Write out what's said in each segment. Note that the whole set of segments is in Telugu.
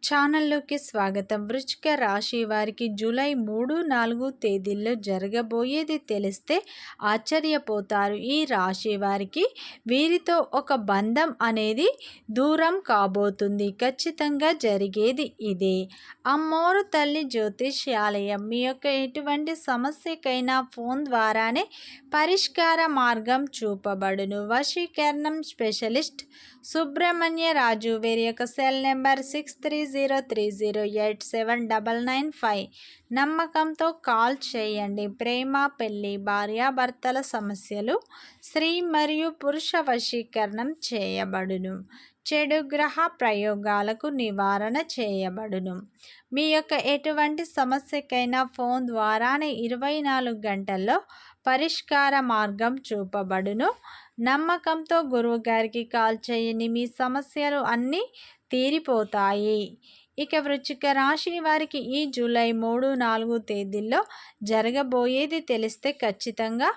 ఛానల్లోకి స్వాగతం. వృశ్చిక రాశి వారికి జూలై 3, 4 తేదీల్లో జరగబోయేది తెలిస్తే ఆశ్చర్యపోతారు. ఈ రాశి వారికి వీరితో ఒక బంధం అనేది దూరం కాబోతుంది. ఖచ్చితంగా జరిగేది ఇదే. అమ్మోరు తల్లి జ్యోతిష్యాలయం మీ యొక్క ఎటువంటి సమస్యకైనా ఫోన్ ద్వారానే పరిష్కార మార్గం చూపబడును. వశీకరణం స్పెషలిస్ట్ సుబ్రహ్మణ్య రాజు. వీరి యొక్క సెల్ నెంబర్ 6303087995. నమ్మకంతో కాల్ చేయండి. ప్రేమ, పెళ్లి, భార్యాభర్తల సమస్యలు, స్త్రీ మరియు పురుష వశీకరణం చేయబడును. చెడు గ్రహ ప్రయోగాలకు నివారణ చేయబడును. మీ యొక్క ఎటువంటి సమస్యకైనా ఫోన్ ద్వారానే 24 గంటల్లో పరిష్కార మార్గం చూపబడును. నమ్మకంతో గురువు గారికి కాల్ చేయండి. మీ సమస్యలు అన్నీ తీరిపోతాయి. ఇక వృశ్చిక రాశి వారికి ఈ జూలై 3, 4 తేదీల్లో జరగబోయేది తెలిస్తే ఖచ్చితంగా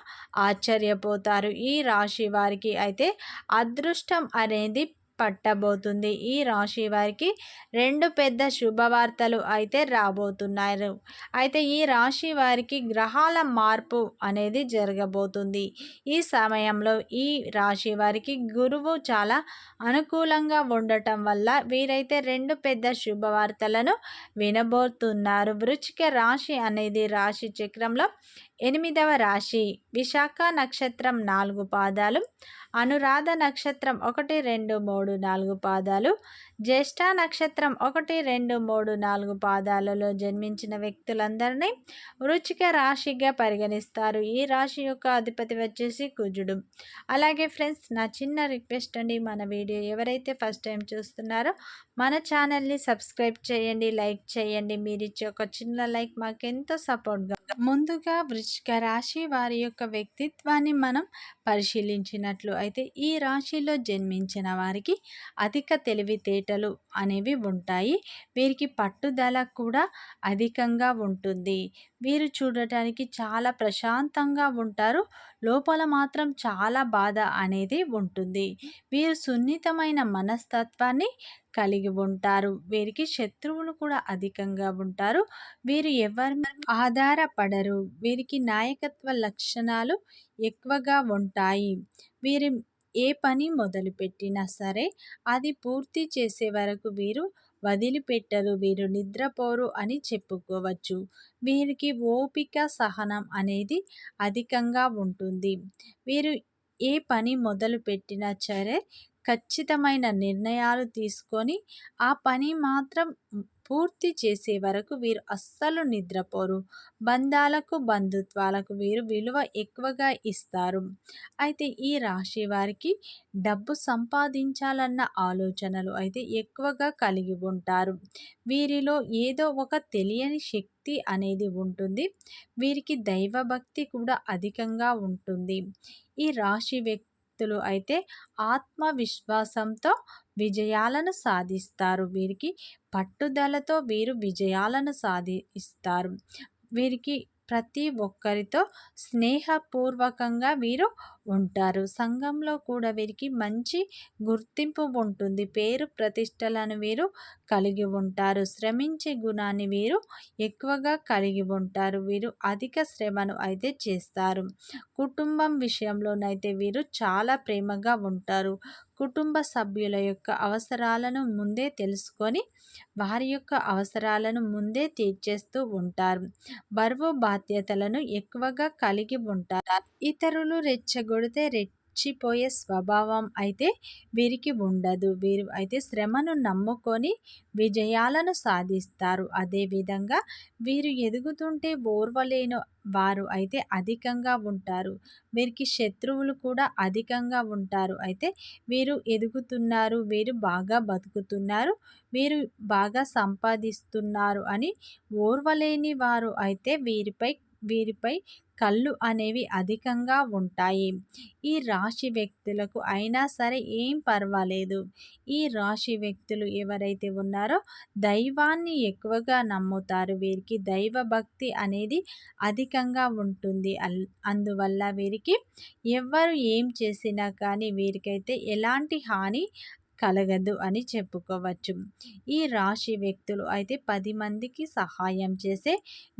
ఆశ్చర్యపోతారు. ఈ రాశి వారికి అయితే అదృష్టం అనేది పట్టబోతుంది. ఈ రాశి వారికి 2 పెద్ద శుభవార్తలు అయితే రాబోతున్నారు. అయితే ఈ రాశి వారికి గ్రహాల మార్పు అనేది జరగబోతుంది. ఈ సమయంలో ఈ రాశి వారికి గురువు చాలా అనుకూలంగా ఉండటం వల్ల వీరైతే 2 పెద్ద శుభవార్తలను వినబోతున్నారు. వృశ్చిక రాశి అనేది రాశి చక్రంలో 8వ రాశి. విశాఖ నక్షత్రం 4 పాదాలు, అనురాధ నక్షత్రం 1, 2, 3, 4 పాదాలు, జ్యేష్ఠ నక్షత్రం 1, 2, 3, 4 పాదాలలో జన్మించిన వ్యక్తులందరినీ వృశ్చిక రాశిగా పరిగణిస్తారు. ఈ రాశి యొక్క అధిపతి వచ్చేసి కుజుడు. అలాగే ఫ్రెండ్స్, నా చిన్న రిక్వెస్ట్ అండి, మన వీడియో ఎవరైతే ఫస్ట్ టైం చూస్తున్నారో మన ఛానల్ని సబ్స్క్రైబ్ చేయండి, లైక్ చేయండి. మీరు ఇచ్చే ఒక చిన్న లైక్ మాకెంతో సపోర్ట్గా. ముందుగా వృశ్చిక రాశి వారి యొక్క వ్యక్తిత్వాన్ని మనం పరిశీలించినట్లు అయితే ఈ రాశిలో జన్మించిన వారికి అధిక తెలివితేటలు అనేవి ఉంటాయి. వీరికి పట్టుదల కూడా అధికంగా ఉంటుంది. వీరు చూడటానికి చాలా ప్రశాంతంగా ఉంటారు. లోపల మాత్రం చాలా బాధ అనేది ఉంటుంది. వీరు సున్నితమైన మనస్తత్వాన్ని కలిగి ఉంటారు. వీరికి శత్రువులు కూడా అధికంగా ఉంటారు. వీరు ఎవరి ఆధారపడరు. వీరికి నాయకత్వ లక్షణాలు ఎక్కువగా ఉంటాయి. వీరు ఏ పని మొదలుపెట్టినా సరే అది పూర్తి చేసే వరకు వీరు వదిలిపెట్టరు. వీరు నిద్రపోరు అని చెప్పుకోవచ్చు. వీరికి ఓపిక, సహనం అనేది అధికంగా ఉంటుంది. వీరు ఏ పని మొదలుపెట్టినా సరే ఖచ్చితమైన నిర్ణయాలు తీసుకొని ఆ పని మాత్రం పూర్తి చేసే వరకు వీరు అస్సలు నిద్రపోరు. బంధాలకు, బంధుత్వాలకు వీరు విలువ ఎక్కువగా ఇస్తారు. అయితే ఈ రాశి వారికి డబ్బు సంపాదించాలన్న ఆలోచనలు అయితే ఎక్కువగా కలిగి ఉంటారు. వీరిలో ఏదో ఒక తెలియని శక్తి అనేది ఉంటుంది. వీరికి దైవభక్తి కూడా అధికంగా ఉంటుంది. ఈ రాశి వ్యక్తులు అయితే ఆత్మవిశ్వాసంతో విజయాలను సాధిస్తారు. వీరికి పట్టుదలతో వీరు విజయాలను సాధిస్తారు. వీరికి ప్రతి ఒక్కరితో స్నేహపూర్వకంగా వీరు ఉంటారు. సంఘంలో కూడా వీరికి మంచి గుర్తింపు ఉంటుంది. పేరు ప్రతిష్టలను వీరు కలిగి ఉంటారు. శ్రమించే గుణాన్ని వీరు ఎక్కువగా కలిగి ఉంటారు. వీరు అధిక శ్రమను అయితే చేస్తారు. కుటుంబం విషయంలోనైతే వీరు చాలా ప్రేమగా ఉంటారు. కుటుంబ సభ్యుల యొక్క అవసరాలను ముందే తెలుసుకొని వారి యొక్క అవసరాలను ముందే తీర్చేస్తూ ఉంటారు. బరువు బాధ్యతలను ఎక్కువగా కలిగి ఉంటారు. ఇతరులు రెచ్చగొడితే రెచ్చిపోయే స్వభావం అయితే వీరికి ఉండదు. వీరు అయితే శ్రమను నమ్ముకొని విజయాలను సాధిస్తారు. అదేవిధంగా వీరు ఎదుగుతుంటే ఓర్వలేని వారు అయితే అధికంగా ఉంటారు. వీరికి శత్రువులు కూడా అధికంగా ఉంటారు. అయితే వీరు ఎదుగుతున్నారు, వీరు బాగా బతుకుతున్నారు, వీరు బాగా సంపాదిస్తున్నారు అని ఓర్వలేని వారు అయితే వీరిపై కళ్ళు అనేవి అధికంగా ఉంటాయి. ఈ రాశి వ్యక్తులకు అయినా సరే ఏం పర్వాలేదు. ఈ రాశి వ్యక్తులు ఎవరైతే ఉన్నారో దైవాన్ని ఎక్కువగా నమ్ముతారు. వీరికి దైవ భక్తి అనేది అధికంగా ఉంటుంది. అందువల్ల వీరికి ఎవ్వరు ఏం చేసినా కానీ వీరికైతే ఎలాంటి హాని కలగదు అని చెప్పుకోవచ్చు. ఈ రాశి వ్యక్తులు అయితే 10 మందికి సహాయం చేసే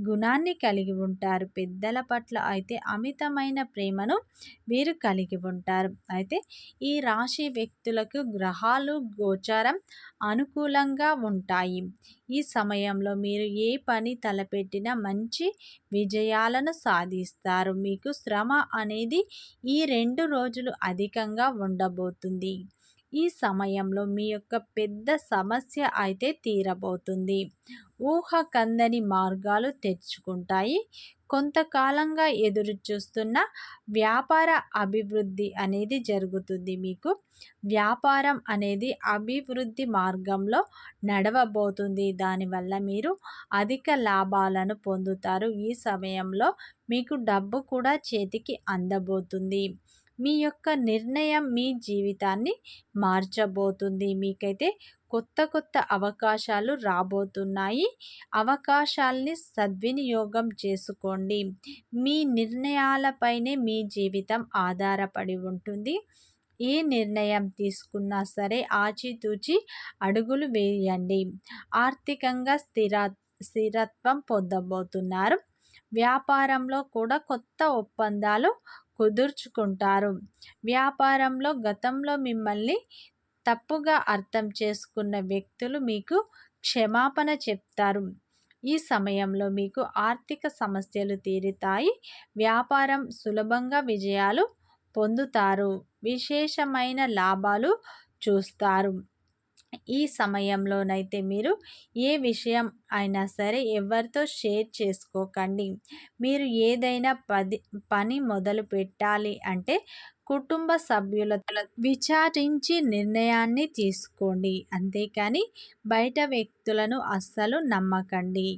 గుణాన్ని కలిగి ఉంటారు. పెద్దల పట్ల అయితే అమితమైన ప్రేమను వీరు కలిగి ఉంటారు. అయితే ఈ రాశి వ్యక్తులకు గ్రహాలు గోచారం అనుకూలంగా ఉంటాయి. ఈ సమయంలో మీరు ఏ పని తలపెట్టినా మంచి విజయాలను సాధిస్తారు. మీకు శ్రమ అనేది ఈ 2 రోజులు అధికంగా ఉండబోతుంది. ఈ సమయంలో మీ యొక్క పెద్ద సమస్య అయితే తీరబోతుంది. ఊహకందని మార్గాలు తెరుచుకుంటాయి. కొంతకాలంగా ఎదురు చూస్తున్న వ్యాపార అభివృద్ధి అనేది జరుగుతుంది. మీకు వ్యాపారం అనేది అభివృద్ధి మార్గంలో నడవబోతుంది. దానివల్ల మీరు అధిక లాభాలను పొందుతారు. ఈ సమయంలో మీకు డబ్బు కూడా చేతికి అందబోతుంది. మీ యొక్క నిర్ణయం మీ జీవితాన్ని మార్చబోతుంది. మీకైతే కొత్త అవకాశాలు రాబోతున్నాయి. అవకాశాల్ని సద్వినియోగం చేసుకోండి. మీ నిర్ణయాలపైనే మీ జీవితం ఆధారపడి ఉంటుంది. ఏ నిర్ణయం తీసుకున్నా సరే ఆచితూచి అడుగులు వేయండి. ఆర్థికంగా స్థిరత్వం పొందబోతున్నారు. వ్యాపారంలో కూడా కొత్త ఒప్పందాలు కుదుర్చుకుంటారు. వ్యాపారంలో గతంలో మిమ్మల్ని తప్పుగా అర్థం చేసుకున్న వ్యక్తులు మీకు క్షమాపణ చెప్తారు. ఈ సమయంలో మీకు ఆర్థిక సమస్యలు తీరుతాయి. వ్యాపారం సులభంగా విజయాలు పొందుతారు. విశేషమైన లాభాలు చూస్తారు. ఈ సమయంలోనైతే మీరు ఏ విషయం అయినా సరే ఎవరితో షేర్ చేసుకోకండి. మీరు ఏదైనా పని మొదలు పెట్టాలి అంటే కుటుంబ సభ్యులతో విచారించి నిర్ణయాన్ని తీసుకోండి. అంతేకాని బయట వ్యక్తులను అస్సలు నమ్మకండి.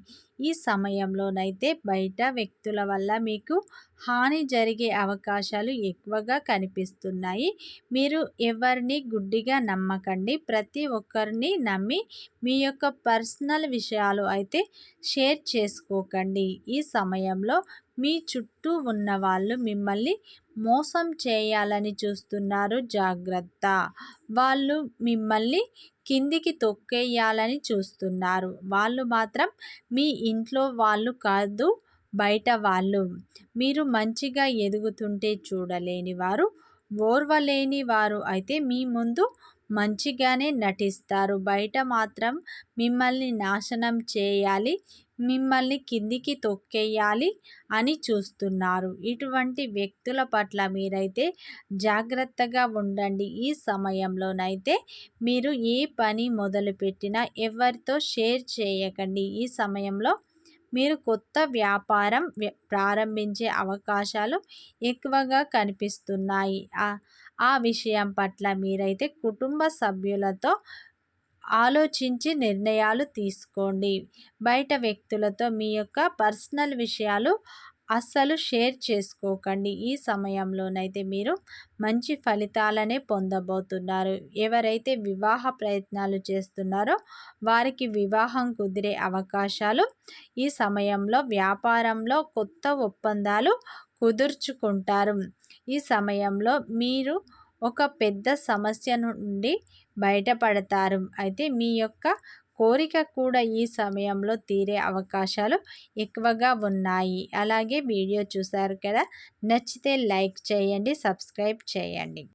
ఈ సమయంలోనైతే బయట వ్యక్తుల వల్ల మీకు హాని జరిగే అవకాశాలు ఎక్కువగా కనిపిస్తున్నాయి. మీరు ఎవరిని గుడ్డిగా నమ్మకండి. ప్రతి ఒక్కరిని నమ్మి మీ యొక్క పర్సనల్ విషయాలు అయితే షేర్ చేసుకోకండి. ఈ సమయంలో మీ చుట్టూ ఉన్న వాళ్ళు మిమ్మల్ని మోసం చేయాలని చూస్తున్నారు. జాగ్రత్త. వాళ్ళు మిమ్మల్ని కిందికి తొక్కేయాలని చూస్తున్నారు. వాళ్ళు మాత్రం మీ ఇంట్లో వాళ్ళు కాదు, బయట వాళ్ళు. మీరు మంచిగా ఎదుగుతుంటే చూడలేని వారు, ఓర్వలేని వారు అయితే మీ ముందు మంచిగానే నటిస్తారు. బయట మాత్రం మిమ్మల్ని నాశనం చేయాలి, మిమ్మల్ని కిందికి తొక్కేయాలి అని చూస్తున్నారు. ఇటువంటి వ్యక్తుల పట్ల మీరైతే జాగ్రత్తగా ఉండండి. ఈ సమయంలోనైతే మీరు ఏ పని మొదలుపెట్టినా ఎవరితో షేర్ చేయకండి. ఈ సమయంలో మీరు కొత్త వ్యాపారం ప్రారంభించే అవకాశాలు ఎక్కువగా కనిపిస్తున్నాయి. ఆ విషయం పట్ల మీరైతే కుటుంబ సభ్యులతో ఆలోచించి నిర్ణయాలు తీసుకోండి. బయట వ్యక్తులతో మీ యొక్క పర్సనల్ విషయాలు అస్సలు షేర్ చేసుకోకండి. ఈ సమయంలోనైతే మీరు మంచి ఫలితాలనే పొందబోతున్నారు. ఎవరైతే వివాహ ప్రయత్నాలు చేస్తున్నారో వారికి వివాహం కుదిరే అవకాశాలు ఈ సమయంలో. వ్యాపారంలో కొత్త ఒప్పందాలు కుదుర్చుకుంటారు. ఈ సమయంలో మీరు ఒక పెద్ద సమస్య నుండి బయటపడతారు. అయితే మీ యొక్క కోరిక కూడా ఈ సమయంలో తీరే అవకాశాలు ఎక్కువగా ఉన్నాయి. అలాగే వీడియో చూశారు కదా, నచ్చితే లైక్ చేయండి, సబ్స్క్రైబ్ చేయండి.